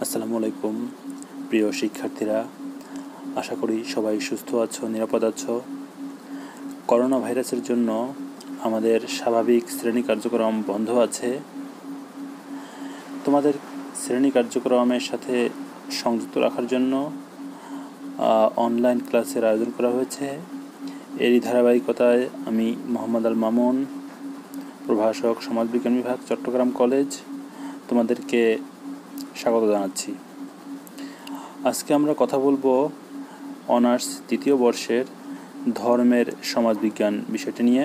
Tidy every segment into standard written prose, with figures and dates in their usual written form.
আসসালামু আলাইকুম প্রিয় শিক্ষার্থীরা, আশা করি সবাই সুস্থ আছো, নিরাপদ আছো। করোনা ভাইরাসের জন্য আমাদের স্বাভাবিক শ্রেণী কার্যক্রম বন্ধ আছে। তোমাদের শ্রেণী কার্যক্রমের সাথে সংযুক্ত রাখার জন্য অনলাইন ক্লাসের আয়োজন করা হয়েছে। এরই ধারাবাহিকতায় আমি মোহাম্মদ আল মামুন, প্রভাষক, সমাজবিজ্ঞান বিভাগ, চট্টগ্রাম কলেজ, তোমাদেরকে স্বাগত জানাচ্ছি। আজকে আমরা কথা বলবো অনার্স তৃতীয় বর্ষের ধর্মের সমাজবিজ্ঞান বিষয়টি নিয়ে।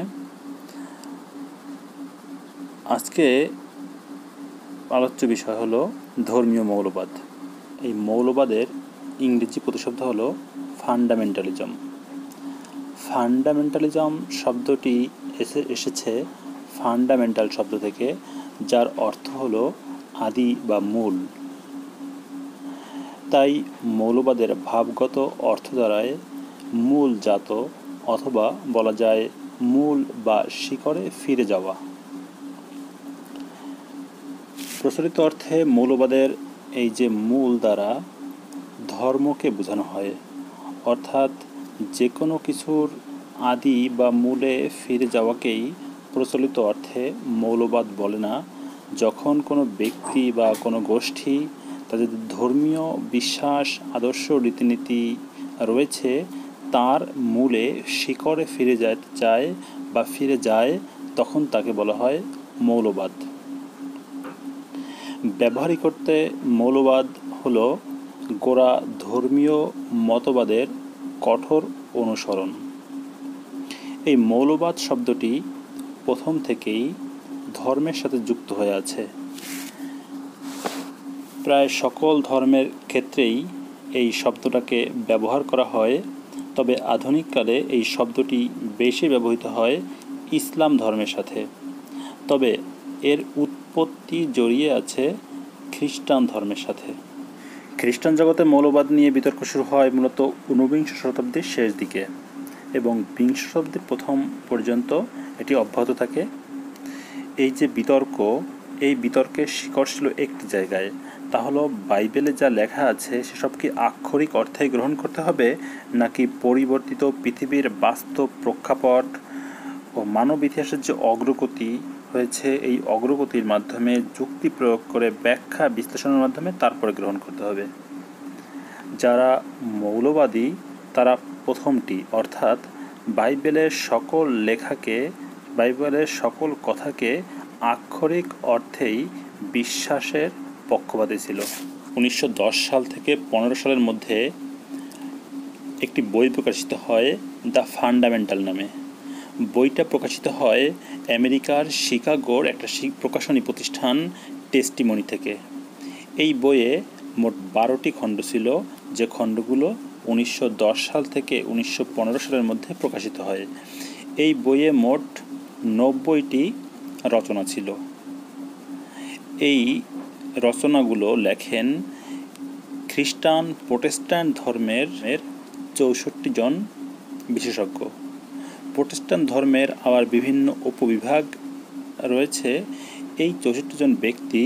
আজকে আলোচ্য বিষয় হলো ধর্মীয় মৌলবাদ। এই মৌলবাদের ইংরেজি প্রতিশব্দ হলো ফান্ডামেন্টালিজম। ফান্ডামেন্টালিজম শব্দটি এসেছে ফান্ডামেন্টাল শব্দ থেকে, যার অর্থ হলো আদি বা মূল। তাই মৌলবাদের ভাবগত অর্থ দ্বারায় মূলজাত, অথবা বলা যায় মূল বা শিকড়ে ফিরে যাওয়া। প্রচলিত অর্থে মৌলবাদের এই যে মূল দ্বারা ধর্মকে বোঝানো হয়, অর্থাৎ যে কোনো কিছুর আদি বা মূলে ফিরে যাওয়াকেই প্রচলিত অর্থে মৌলবাদ বলে না। যখন কোনো ব্যক্তি বা কোনো গোষ্ঠী তাদের ধর্মীয় বিশ্বাস, আদর্শ, রীতিনীতি রয়েছে, তার মূলে শিকড়ে ফিরে যায়, তখন তাকে বলা হয় মৌলবাদ। ব্যবহারিক অর্থে মৌলবাদ হলো গোড়া ধর্মীয় মতবাদের কঠোর অনুসরণ। এই মৌলবাদ শব্দটি প্রথম থেকেই ধর্মের সাথে যুক্ত হয়ে আছে। প্রায় সকল ধর্মের ক্ষেত্রেই এই শব্দটাকে ব্যবহার করা হয়, তবে আধুনিককালে এই শব্দটি বেশি ব্যবহৃত হয় ইসলাম ধর্মের সাথে। তবে এর উৎপত্তি জড়িয়ে আছে খ্রিস্টান ধর্মের সাথে। খ্রিস্টান জগতে মৌলবাদ নিয়ে বিতর্ক শুরু হয় মূলত ঊনবিংশ শতাব্দীর শেষ দিকে, এবং বিংশ শতাব্দীর প্রথম পর্যন্ত এটি অব্যাহত থাকে। এই যে বিতর্ক, এই বিতর্কের শিকড় ছিল একটি জায়গায়, তা হলো বাইবেলে যা লেখা আছে সেসব কি আক্ষরিক অর্থে গ্রহণ করতে হবে, নাকি পরিবর্তিত পৃথিবীর বাস্তব প্রেক্ষাপট ও মানব ইতিহাসের যে অগ্রগতি হয়েছে, এই অগ্রগতির মাধ্যমে যুক্তি প্রয়োগ করে ব্যাখ্যা বিশ্লেষণের মাধ্যমে তারপরে গ্রহণ করতে হবে। যারা মৌলবাদী তারা প্রথমটি, অর্থাৎ বাইবেলের সকল কথাকে আক্ষরিক অর্থেই বিশ্বাসের পক্ষপাতী ছিল। 1910 সাল থেকে 15 সালের মধ্যে একটি বই প্রকাশিত হয় দ্য ফান্ডামেন্টাল নামে। বইটা প্রকাশিত হয় আমেরিকার শিকাগোর একটা প্রকাশনী প্রতিষ্ঠান টেস্টিমনি থেকে। এই বইয়ে মোট 12টি খণ্ড ছিল, যে খণ্ডগুলো 1910 সাল থেকে 1915 সালের মধ্যে প্রকাশিত হয়। এই বইয়ে মোট 90টি রচনা ছিল। এই রচনাগুলো লেখেন খ্রিস্টান প্রোটেস্ট্যান্ট ধর্মের 64 জন বিশেষজ্ঞ। প্রোটেস্ট্যান্ট ধর্মের আবার বিভিন্ন উপবিভাগ রয়েছে। এই 64 জন ব্যক্তি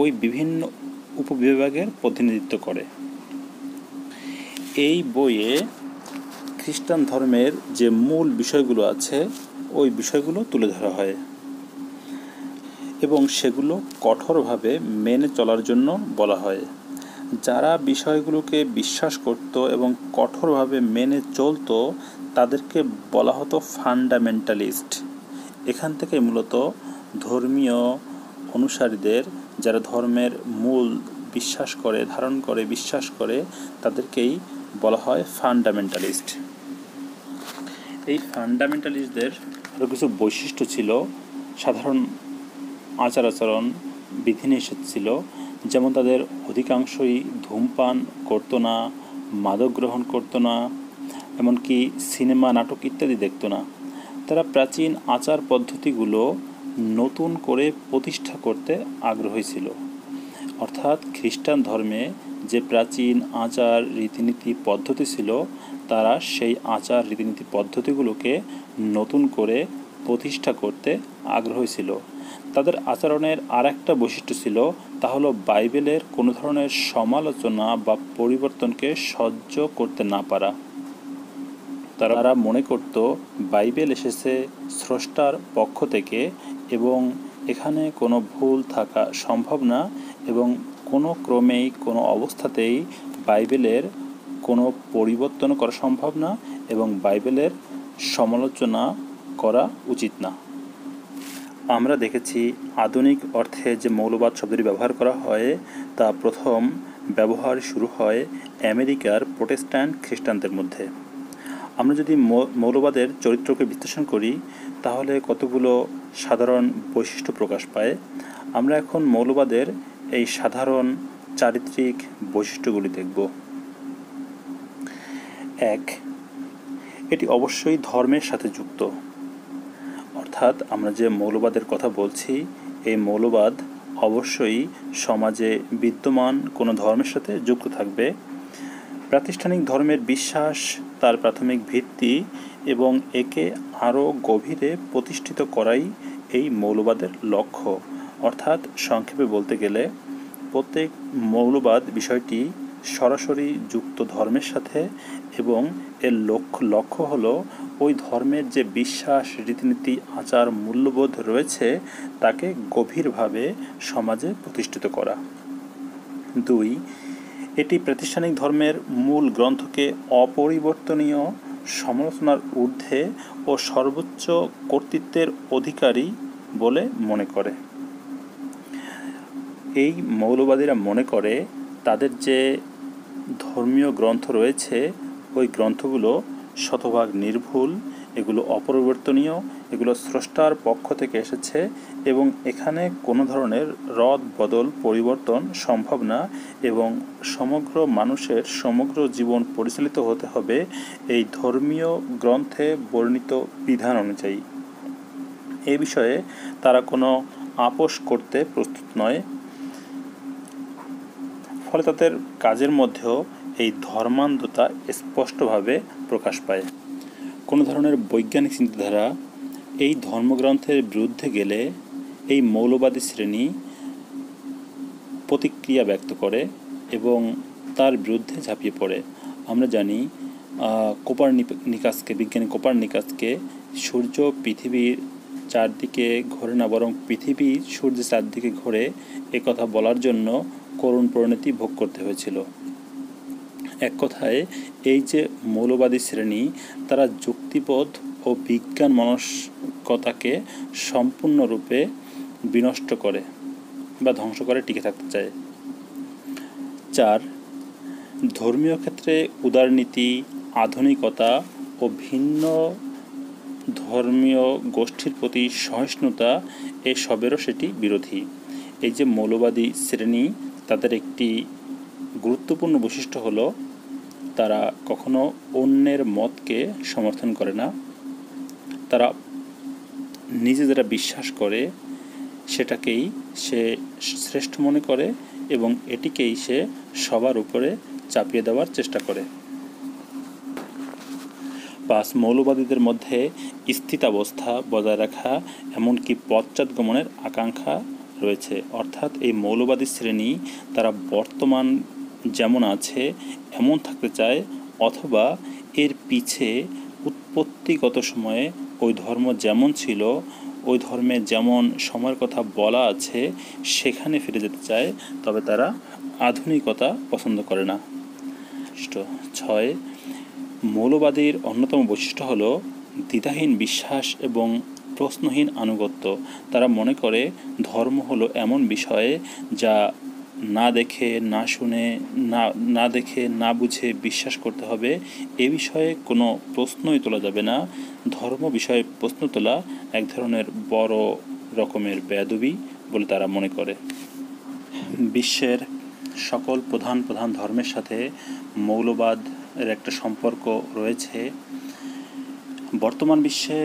ওই বিভিন্ন উপবিভাগের প্রতিনিধিত্ব করে। এই বইয়ে খ্রিস্টান ধর্মের যে মূল বিষয়গুলো আছে, ওই বিষয়গুলো তুলে ধরা হয় এবং সেগুলো কঠোরভাবে মেনে চলার জন্য বলা হয়। যারা বিষয়গুলোকে বিশ্বাস করত এবং কঠোরভাবে মেনে চলত, তাদেরকে বলা হতো ফান্ডামেন্টালিস্ট। এখান থেকে মূলত ধর্মীয় অনুসারীদের, যারা ধর্মের মূল বিশ্বাস করে, তাদেরকেই বলা হয় ফান্ডামেন্টালিস্ট। এই ফান্ডামেন্টালিস্টদের আরও কিছু বৈশিষ্ট্য ছিল। সাধারণ আচার আচরণ, বিধিনিষেধ ছিল, যেমন তাদের অধিকাংশই ধূমপান করতো না, মাদক গ্রহণ করতো না, এমনকি সিনেমা, নাটক ইত্যাদি দেখতো না। তারা প্রাচীন আচার পদ্ধতিগুলো নতুন করে প্রতিষ্ঠা করতে আগ্রহী ছিল। অর্থাৎ খ্রিস্টান ধর্মে যে প্রাচীন আচার, রীতিনীতি, পদ্ধতি ছিল, তারা সেই আচার, রীতিনীতি, পদ্ধতিগুলোকে নতুন করে প্রতিষ্ঠা করতে আগ্রহী ছিল। তাদের আচরণের আর একটা বৈশিষ্ট্য ছিল, তা হলো বাইবেলের কোনো ধরনের সমালোচনা বা পরিবর্তনকে সহ্য করতে না পারা। তারা মনে করত বাইবেল এসেছে স্রষ্টার পক্ষ থেকে এবং এখানে কোনো ভুল থাকা সম্ভব না এবং কোনো ক্রমেই কোনো অবস্থাতেই বাইবেলের কোনো পরিবর্তন করা সম্ভব না এবং বাইবেলের সমালোচনা করা উচিত না। আমরা দেখেছি আধুনিক অর্থে যে মৌলবাদ শব্দটি ব্যবহার করা হয় তা প্রথম ব্যবহার শুরু হয় আমেরিকার প্রোটেস্ট্যান্ট খ্রিস্টানদের মধ্যে। আমরা যদি মৌলবাদের চরিত্রকে বিশ্লেষণ করি তাহলে কতগুলো সাধারণ বৈশিষ্ট্য প্রকাশ পায়। আমরা এখন মৌলবাদের এই সাধারণ চারিত্রিক বৈশিষ্ট্যগুলি দেখব। 1. এটি অবশ্যই ধর্মের সাথে যুক্ত, অর্থাৎ আমরা যে মৌলবাদের কথা বলছি এই মৌলবাদ অবশ্যই সমাজে বিদ্যমান কোনো ধর্মের সাথে যুক্ত থাকবে। প্রাতিষ্ঠানিক ধর্মের বিশ্বাস তার প্রাথমিক ভিত্তি এবং একে আরও গভীরে প্রতিষ্ঠিত করাই এই মৌলবাদের লক্ষ্য। অর্থাৎ সংক্ষেপে বলতে গেলে প্রত্যেক মৌলবাদ বিষয়টি সরাসরি যুক্ত ধর্মের সাথে এবং এর লক্ষ্য হলো ওই ধর্মের যে বিশ্বাস, রীতিনীতি, আচার, মূল্যবোধ রয়েছে তাকে গভীরভাবে সমাজে প্রতিষ্ঠিত করা। 2. এটি প্রাতিষ্ঠানিক ধর্মের মূল গ্রন্থকে অপরিবর্তনীয়, সমালোচনার ঊর্ধ্বে ও সর্বোচ্চ কর্তৃত্বের অধিকারী বলে মনে করে। এই মৌলবাদীরা মনে করে তাদের যে ধর্মীয় গ্রন্থ রয়েছে ওই গ্রন্থগুলো শতভাগ নির্ভুল, এগুলো অপরিবর্তনীয়, এগুলো স্রষ্টার পক্ষ থেকে এসেছে এবং এখানে কোনো ধরনের রদ বদল পরিবর্তন সম্ভব না এবং সমগ্র মানুষের সমগ্র জীবন পরিচালিত হতে হবে এই ধর্মীয় গ্রন্থে বর্ণিত বিধান অনুযায়ী। এই বিষয়ে তারা কোনো আপোষ করতে প্রস্তুত নয়। ফলে তাদের কাজের মধ্যেও এই ধর্মান্ধতা স্পষ্টভাবে প্রকাশ পায়। কোনো ধরনের বৈজ্ঞানিক চিন্তাধারা এই ধর্মগ্রন্থের বিরুদ্ধে গেলে এই মৌলবাদী শ্রেণী প্রতিক্রিয়া ব্যক্ত করে এবং তার বিরুদ্ধে ঝাঁপিয়ে পড়ে। আমরা জানি বিজ্ঞানী কোপারনিকাসকে সূর্য পৃথিবীর চারদিকে ঘোরে না বরং পৃথিবী সূর্যের চারদিকে ঘোরে এ কথা বলার জন্য করুণ পরিণতি ভোগ করতে হয়েছিল। এক কথায় এই যে মৌলবাদী শ্রেণী তারা যুক্তিবোধ ও বিজ্ঞান মানসিকতাকে সম্পূর্ণরূপে বিনষ্ট করে বা ধ্বংস করে টিকে থাকতে চায়। 4. ধর্মীয় ক্ষেত্রে উদারনীতি, আধুনিকতা ও ভিন্ন ধর্মীয় গোষ্ঠীর প্রতি সহিষ্ণুতা এসবেরও সেটি বিরোধী। এই যে মৌলবাদী শ্রেণী তাদের একটি গুরুত্বপূর্ণ বৈশিষ্ট্য হলো তারা কখনো অন্যের মতকে সমর্থন করে না। তারা নিজে যেটা বিশ্বাস করে সেটাকেই সে শ্রেষ্ঠ মনে করে এবং এটিকেই সে সবার উপরে চাপিয়ে দেওয়ার চেষ্টা করে। 5. মৌলবাদীদের মধ্যে স্থিতাবস্থা বজায় রাখা এমনকি পশ্চাৎগমনের আকাঙ্ক্ষা রয়েছে। অর্থাৎ এই মৌলবাদী শ্রেণী তারা বর্তমান যেমন আছে এমন থাকতে চায় অথবা এর পিছে উৎপত্তিগত সময়ে ওই ধর্ম যেমন ছিল, ওই ধর্মে যেমন সময়ের কথা বলা আছে সেখানে ফিরে যেতে চায়, তবে তারা আধুনিকতা পছন্দ করে না। 6. মৌলবাদীর অন্যতম বৈশিষ্ট্য হলো দ্বিধাহীন বিশ্বাস এবং প্রশ্নহীন আনুগত্য। তারা মনে করে ধর্ম হলো এমন বিষয়ে যা না দেখে, না শুনে, না দেখে, না বুঝে বিশ্বাস করতে হবে। এ বিষয়ে কোনো প্রশ্নই তোলা যাবে না। ধর্ম বিষয়ে প্রশ্ন তোলা এক ধরনের বড় রকমের বেয়াদবি বলে তারা মনে করে। বিশ্বের সকল প্রধান ধর্মের সাথে মৌলবাদের একটা সম্পর্ক রয়েছে। বর্তমান বিশ্বে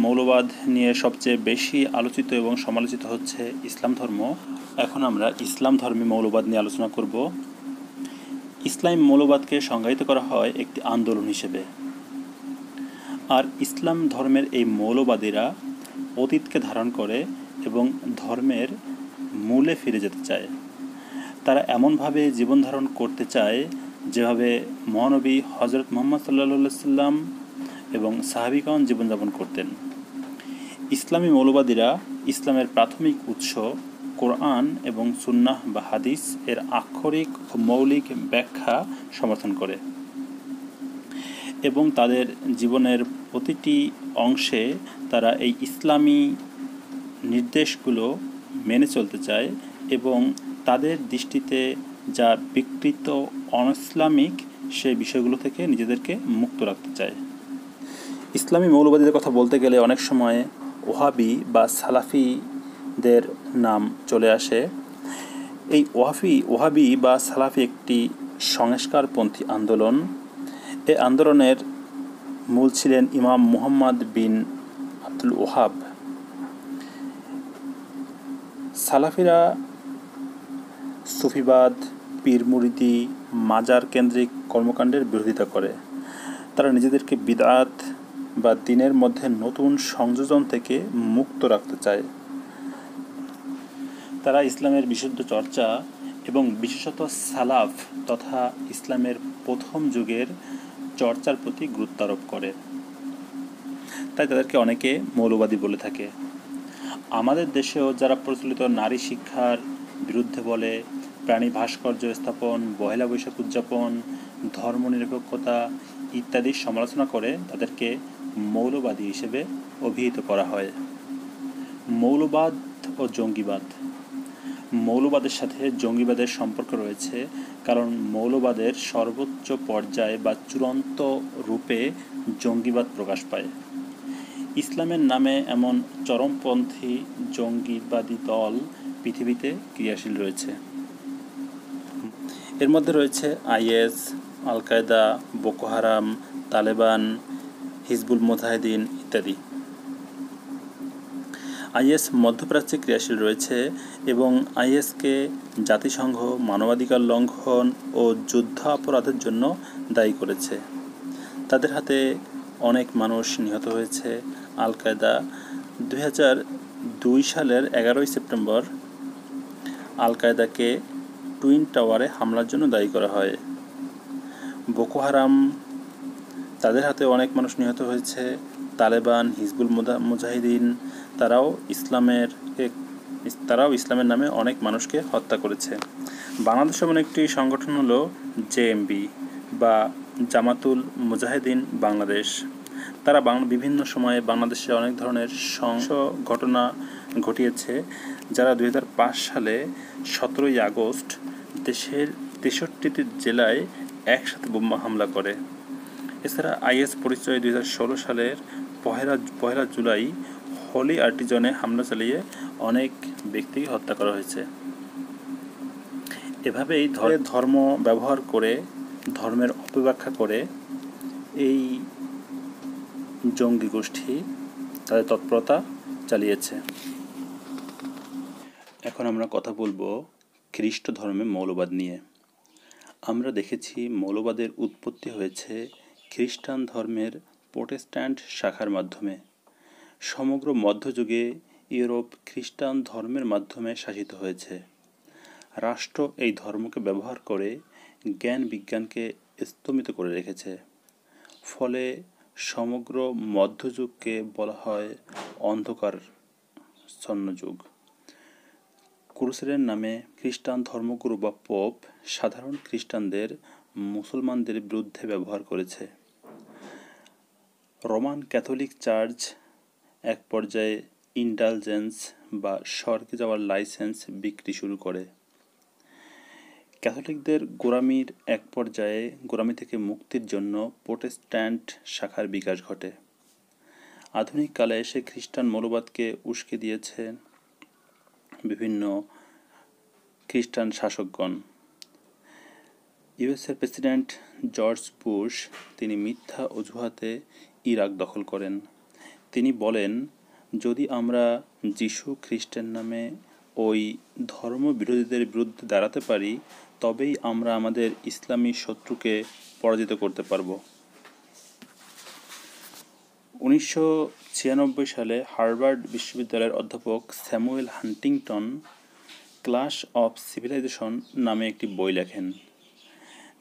মৌলবাদ নিয়ে সবচেয়ে বেশি আলোচিত এবং সমালোচিত হচ্ছে ইসলাম ধর্ম। এখন আমরা ইসলাম ধর্মী মৌলবাদ নিয়ে আলোচনা করব। ইসলাম মৌলবাদকে সংজ্ঞায়িত করা হয় একটি আন্দোলন হিসেবে। আর ইসলাম ধর্মের এই মৌলবাদীরা অতীতকে ধারণ করে এবং ধর্মের মূলে ফিরে যেতে চায়। তারা এমনভাবে জীবন ধারণ করতে চায় যেভাবে মহানবী হজরত মুহাম্মদ সাল্লাল্লাহু সাল্লাম এবং সাহাবিগণ জীবনযাপন করতেন। ইসলামী মৌলবাদীরা ইসলামের প্রাথমিক উৎস কোরআন এবং সুন্নাহ বা হাদিস এর আক্ষরিক ও মৌলিক ব্যাখ্যা সমর্থন করে এবং তাদের জীবনের প্রতিটি অংশে তারা এই ইসলামী নির্দেশগুলো মেনে চলতে চায় এবং তাদের দৃষ্টিতে যা বিকৃত অনইসলামিক সেই বিষয়গুলো থেকে নিজেদেরকে মুক্ত রাখতে চায়। ইসলামী মৌলবাদীদের কথা বলতে গেলে অনেক সময় ওহাবি বা সালাফিদের নাম চলে আসে। এই ওহাবি বা সালাফি একটি সংস্কারপন্থী আন্দোলন। এই আন্দোলনের মূল ছিলেন ইমাম মুহাম্মদ বিন আব্দুল ওহাব। সালাফিরা সুফিবাদ, পীর মুরিদি, মাজার কেন্দ্রিক কর্মকাণ্ডের বিরোধিতা করে। তারা নিজেদেরকে বিদআত বা দ্বীনের মধ্যে নতুন সংযোজন থেকে মুক্ত রাখতে চায়। তারা ইসলামের বিশুদ্ধ চর্চা এবং বিশেষত সালাফ তথা ইসলামের প্রথম যুগের চর্চার প্রতি গুরুত্ব আরোপ করে। তাই তাদেরকে অনেকে মৌলবাদী বলে থাকে। আমাদের দেশেও যারা প্রচলিত নারী শিক্ষার বিরুদ্ধে বলে, প্রাণী ভাস্কর্য স্থাপন, পহেলা বৈশাখ উদযাপন, ধর্মনিরপেক্ষতা ইত্যাদি সমালোচনা করে তাদেরকে মৌলবাদী হিসেবে অভিহিত করা হয়। মৌলবাদ ও জঙ্গিবাদ। মৌলবাদের সাথে জঙ্গিবাদের সম্পর্ক রয়েছে, কারণ মৌলবাদের সর্বোচ্চ পর্যায়ে বা চূড়ান্ত রূপে জঙ্গিবাদ প্রকাশ পায়। ইসলামের নামে এমন চরমপন্থী জঙ্গিবাদী দল পৃথিবীতে ক্রিয়াশীল রয়েছে। এর মধ্যে রয়েছে আইএস, আল কায়দা, বোকো হারাম, তালেবান, হিজবুল মুজাহিদিন ইত্যাদি। আইএস মধ্যপ্রাচ্যে ক্রিয়াশীল রয়েছে এবং আইএসকে জাতিসংঘ মানবাধিকার লঙ্ঘন ও যুদ্ধাপরাধের জন্য দায়ী করেছে। তাদের হাতে অনেক মানুষ নিহত হয়েছে। আল কায়দা 2002 সালের 11 সেপ্টেম্বর আল কায়দাকে টুইন টাওয়ারে হামলার জন্য দায়ী করা হয়। বোকো হারাম, তাদের হাতে অনেক মানুষ নিহত হয়েছে। তালেবান, হিজবুল মুজাহিদিন, তারাও ইসলামের নামে অনেক মানুষকে হত্যা করেছে। বাংলাদেশ এমন একটি সংগঠন হলো জেএমবি বা জামাতুল মুজাহিদিন বাংলাদেশ। তারা বিভিন্ন সময়ে বাংলাদেশে অনেক ধরনের ঘটনা ঘটিয়েছে, যারা 2005 সালে 17 আগস্ট দেশের 63টি জেলায় একসাথে বোমা হামলা করে। এছাড়া আইএস পরিচয়ে 2016 সালের পহেলা জুলাই হোলি আর্টিজনে হামলা চালিয়ে অনেক ব্যক্তিকে হত্যা করা হয়েছে। এভাবেই ধর্ম ব্যবহার করে, ধর্মের অপব্যাখ্যা করে এই জঙ্গি গোষ্ঠী তাদের তৎপরতা চালিয়েছে। এখন আমরা কথা বলবো খ্রিস্ট ধর্মে মৌলবাদ নিয়ে। আমরা দেখেছি মৌলবাদের উৎপত্তি হয়েছে খ্রিস্টান ধর্মের প্রোটেস্ট্যান্ট শাখার মাধ্যমে। সমগ্র মধ্যযুগে ইউরোপ খ্রিস্টান ধর্মের মাধ্যমে শাসিত হয়েছে। রাষ্ট্র এই ধর্মকে ব্যবহার করে জ্ঞান বিজ্ঞানকে স্তম্ভিত করে রেখেছে। ফলে সমগ্র মধ্যযুগকে বলা হয় অন্ধকারচ্ছন্ন যুগ। ক্রুসেডের নামে খ্রিস্টান ধর্মগুরু বা পোপ সাধারণ খ্রিস্টানদের মুসলমানদের বিরুদ্ধে ব্যবহার করেছে। রোমান ক্যাথলিক চার্চ এক পর্যায়ে ইন্ডালজেন্স বা স্বর্গে যাওয়ার লাইসেন্স বিক্রি শুরু করে। ক্যাথলিকদের গোঁড়ামির এক পর্যায়ে গোঁড়ামি থেকে মুক্তির জন্য প্রোটেস্ট্যান্ট শাখার বিকাশ ঘটে। আধুনিক কালে এসে খ্রিস্টান মৌলবাদকে উস্কে দিয়েছে বিভিন্ন খ্রিস্টান শাসকগণ। ইউএসের প্রেসিডেন্ট জর্জ বুশ তিনি মিথ্যা অজুহাতে ইরাক দখল করেন। তিনি বলেন, যদি আমরা যিশু খ্রিস্টের নামে ওই ধর্মবিরোধীদের বিরুদ্ধে দাঁড়াতে পারি, তবেই আমরা আমাদের ইসলামী শত্রুকে পরাজিত করতে পারব। 1996 সালে হার্ভার্ড বিশ্ববিদ্যালয়ের অধ্যাপক Samuel Huntington clash of civilisation নামে একটি বই লেখেন,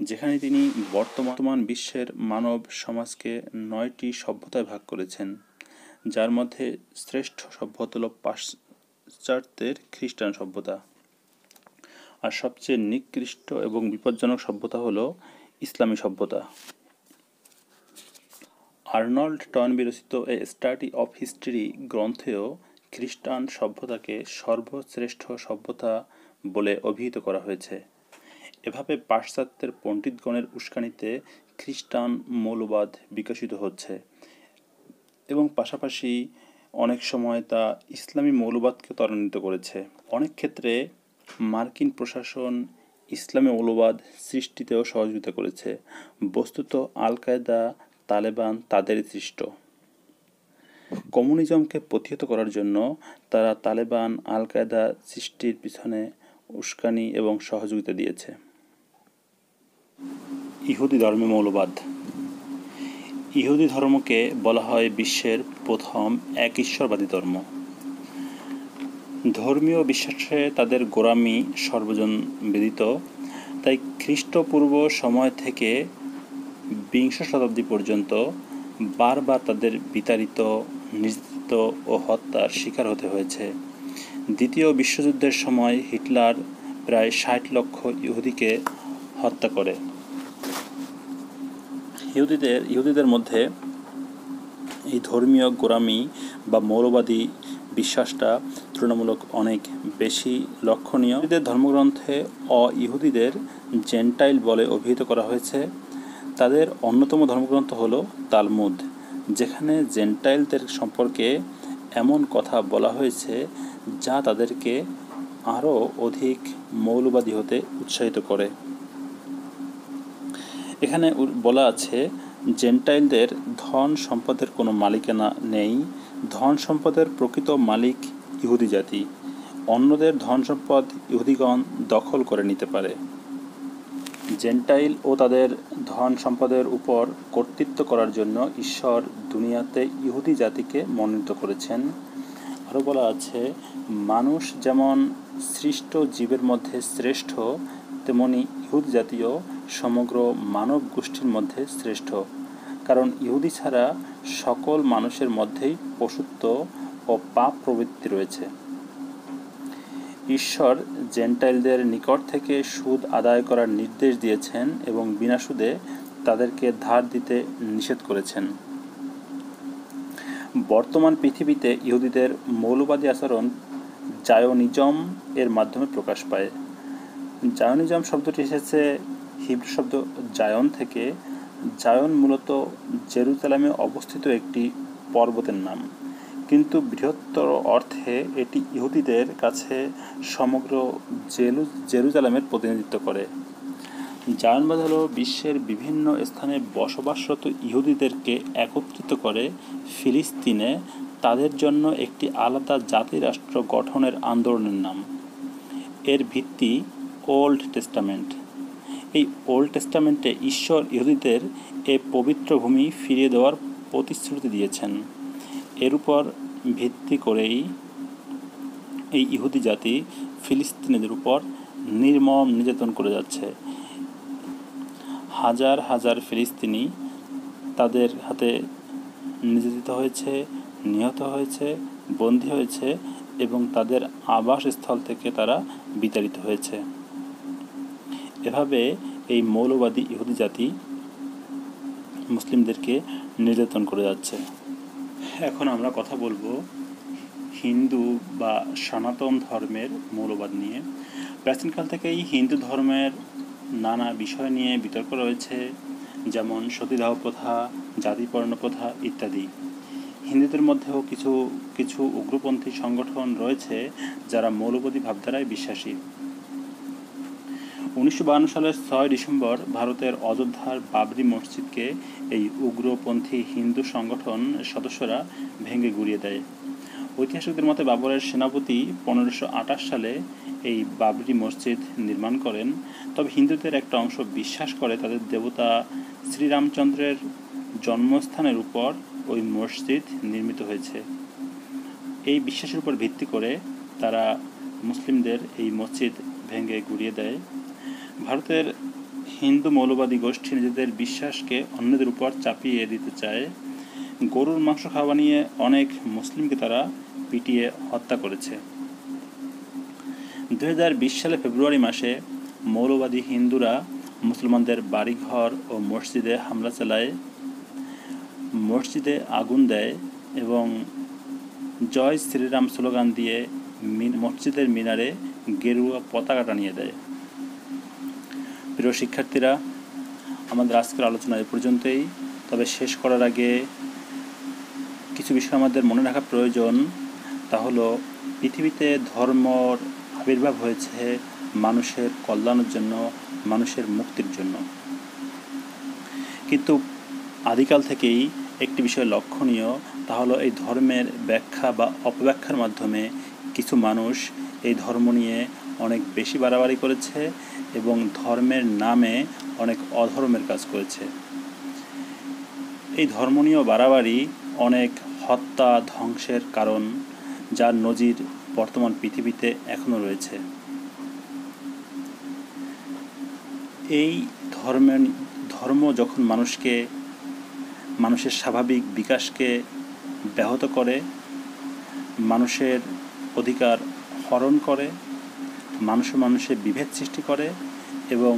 যেখানে তিনি বর্তমান বিশ্বের মানব সমাজকে 9টি সভ্যতায় ভাগ করেছেন, যার মধ্যে শ্রেষ্ঠ সভ্যতা হল পাশ্চাত্যের খ্রিস্টান সভ্যতা, আর সবচেয়ে নিকৃষ্ট এবং বিপজ্জনক সভ্যতা হল ইসলামী সভ্যতা। আর্নল্ড টয়েনবি রচিত এ স্টাডি অফ হিস্ট্রি গ্রন্থেও খ্রিস্টান সভ্যতাকে সর্বশ্রেষ্ঠ সভ্যতা বলে অভিহিত করা হয়েছে। এভাবে পাশ্চাত্যের পণ্ডিতগণের উস্কানিতে খ্রিস্টান মৌলবাদ বিকশিত হচ্ছে এবং পাশাপাশি অনেক সময় তা ইসলামী মৌলবাদকে ত্বরান্বিত করেছে। অনেক ক্ষেত্রে মার্কিন প্রশাসন ইসলামী মৌলবাদ সৃষ্টিতেও সহযোগিতা করেছে। বস্তুত আল কায়দা, তালেবান তাদেরই সৃষ্ট। কমিউনিজমকে প্রতিহত করার জন্য তারা তালেবান, আল কায়দা সৃষ্টির পিছনে উস্কানি এবং সহযোগিতা দিয়েছে। ইহুদি ধর্মে মৌলবাদ। ইহুদি ধর্মকে বলা হয় বিশ্বের প্রথম এক ঈশ্বরবাদী ধর্ম। ধর্মীয় বিশ্বাসে তাদের গোঁড়ামি সর্বজন বিদিত, তাই খ্রিস্টপূর্ব সময় থেকে বিংশ শতাব্দী পর্যন্ত বারবার তাদের বিতাড়িত, নির্যাতিত ও হত্যার শিকার হতে হয়েছে। দ্বিতীয় বিশ্বযুদ্ধের সময় হিটলার প্রায় 60 লক্ষ ইহুদিকে হত্যা করে। ইহুদিদের মধ্যে এই ধর্মীয় গোঁড়ামি বা মৌলবাদী বিশ্বাসটা তুলনামূলক অনেক বেশি লক্ষণীয়। ইহুদিদের ধর্মগ্রন্থে অ-ইহুদিদের জেন্টাইল বলে অভিহিত করা হয়েছে। তাদের অন্যতম ধর্মগ্রন্থ হল তালমুদ, যেখানে জেন্টাইলদের সম্পর্কে এমন কথা বলা হয়েছে যা তাদেরকে আরও অধিক মৌলবাদী হতে উৎসাহিত করে। এখানে বলা আছে, জেন্টাইলদের ধন সম্পদের কোনো মালিকানা নেই, ধন সম্পদের প্রকৃত মালিক ইহুদি জাতি, অন্যদের ধন সম্পদ ইহুদিগণ দখল করে নিতে পারে। জেন্টাইল ও তাদের ধন সম্পদের উপর কর্তৃত্ব করার জন্য ঈশ্বর দুনিয়াতে ইহুদি জাতিকে মনোনীত করেছেন। আরও বলা আছে, মানুষ যেমন সৃষ্ট জীবের মধ্যে শ্রেষ্ঠ, তেমনি ইহুদি জাতীয় সমগ্র মানব গোষ্ঠীর মধ্যে শ্রেষ্ঠ, কারণ ইহুদি ছাড়া সকল মানুষের মধ্যেই পশুত্ব ও পাপ প্রবৃত্তি রয়েছে। ঈশ্বর জেন্টাইলদের নিকট থেকে সুদ আদায় করার নির্দেশ দিয়েছেন এবং বিনা সুদে তাদেরকে ধার দিতে নিষেধ করেছেন। বর্তমান পৃথিবীতে ইহুদিদের মৌলবাদী আচরণ জায়োনিজম এর মাধ্যমে প্রকাশ পায়। জায়োনিজম শব্দটি এসেছে হিব্রু শব্দ জায়ন থেকে। জায়ন মূলত জেরুজালেমে অবস্থিত একটি পর্বতের নাম, কিন্তু বৃহত্তর অর্থে এটি ইহুদিদের কাছে সমগ্র জেরুজালেমের প্রতিনিধিত্ব করে। জায়নবাদ হল বিশ্বের বিভিন্ন স্থানে বসবাসরত ইহুদিদেরকে একত্রিত করে ফিলিস্তিনে তাদের জন্য একটি আলাদা জাতিরাষ্ট্র গঠনের আন্দোলনের নাম। এর ভিত্তি ওল্ড টেস্টামেন্ট। এই ওল্ড টেস্টামেন্টে ঈশ্বর ইহুদিদের এ পবিত্র ভূমি ফিরিয়ে দেওয়ার প্রতিশ্রুতি দিয়েছেন। এর উপর ভিত্তি করেই এই ইহুদি জাতি ফিলিস্তিনিদের উপর নির্মম নির্যাতন করে যাচ্ছে। হাজার হাজার ফিলিস্তিনি তাদের হাতে নির্যাতিত হয়েছে, নিহত হয়েছে, বন্দী হয়েছে এবং তাদের আবাসস্থল থেকে তারা বিতাড়িত হয়েছে। এভাবে এই মৌলবাদী ইহুদি জাতি মুসলিমদেরকে নির্যাতন করে যাচ্ছে। এখন আমরা কথা বলবো হিন্দু বা সনাতন ধর্মের মৌলবাদ নিয়ে। প্রাচীনকাল থেকেই হিন্দু ধর্মের নানা বিষয় নিয়ে বিতর্ক রয়েছে, যেমন সতীদাহ প্রথা, জাতিপর্ণ প্রথা ইত্যাদি। হিন্দুদের মধ্যেও কিছু কিছু উগ্রপন্থী সংগঠন রয়েছে যারা মৌলবাদী ভাবধারায় বিশ্বাসী। 1952 সালের 6 ডিসেম্বর ভারতের অযোধ্যার বাবরি মসজিদকে এই উগ্রপন্থী হিন্দু সংগঠন সদস্যরা ভেঙে গুঁড়িয়ে দেয়। ঐতিহাসিকদের মতে বাবরের সেনাপতি 1528 সালে এই বাবরি মসজিদ নির্মাণ করেন। তবে হিন্দুদের একটা অংশ বিশ্বাস করে তাদের দেবতা শ্রীরামচন্দ্রের জন্মস্থানের উপর ওই মসজিদ নির্মিত হয়েছে। এই বিশ্বাসের উপর ভিত্তি করে তারা মুসলিমদের এই মসজিদ ভেঙে গুঁড়িয়ে দেয়। ভারতের হিন্দু মৌলবাদী গোষ্ঠী নিজেদের বিশ্বাসকে অন্যদের উপর চাপিয়ে দিতে চায়। গরুর মাংস খাওয়া নিয়ে অনেক মুসলিমকে তারা পিটিয়ে হত্যা করেছে। 2020 সালে ফেব্রুয়ারি মাসে মৌলবাদী হিন্দুরা মুসলমানদের বাড়িঘর ও মসজিদে হামলা চালায়, মসজিদে আগুন দেয় এবং জয় শ্রীরাম স্লোগান দিয়ে মসজিদের মিনারে গেরুয়া পতাকা টানিয়ে দেয়। প্রিয় শিক্ষার্থীরা, আমাদের আজকের আলোচনা এ পর্যন্তই। তবে শেষ করার আগে কিছু বিষয় আমাদের মনে রাখা প্রয়োজন। তা হলো, পৃথিবীতে ধর্মর আবির্ভাব হয়েছে মানুষের কল্যাণের জন্য, মানুষের মুক্তির জন্য। কিন্তু আদিকাল থেকেই একটি বিষয় লক্ষণীয়, তা হলো এই ধর্মের ব্যাখ্যা বা অপব্যাখ্যার মাধ্যমে কিছু মানুষ এই ধর্ম নিয়ে অনেক বেশি বাড়াবাড়ি করেছে এবং ধর্মের নামে অনেক অধর্মের কাজ করেছে। এই ধর্ম নিয়ে বাড়াবাড়ি অনেক হত্যা ধ্বংসের কারণ, যার নজির বর্তমান পৃথিবীতে এখনও রয়েছে। এই ধর্ম যখন মানুষের স্বাভাবিক বিকাশকে ব্যাহত করে, মানুষের অধিকার হরণ করে, মানুষে বিভেদ সৃষ্টি করে এবং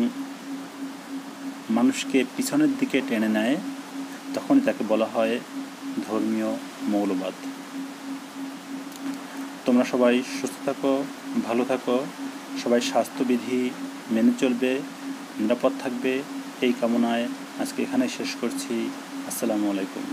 মানুষকে পিছনের দিকে টেনে নেয়, তখনই তাকে বলা হয় ধর্মীয় মৌলবাদ। তোমরা সবাই সুস্থ থাকো, ভালো থাকো, সবাই স্বাস্থ্যবিধি মেনে চলবে, নিরাপদ থাকবে, এই কামনায় আজকে এখানে শেষ করছি। আসসালামু আলাইকুম।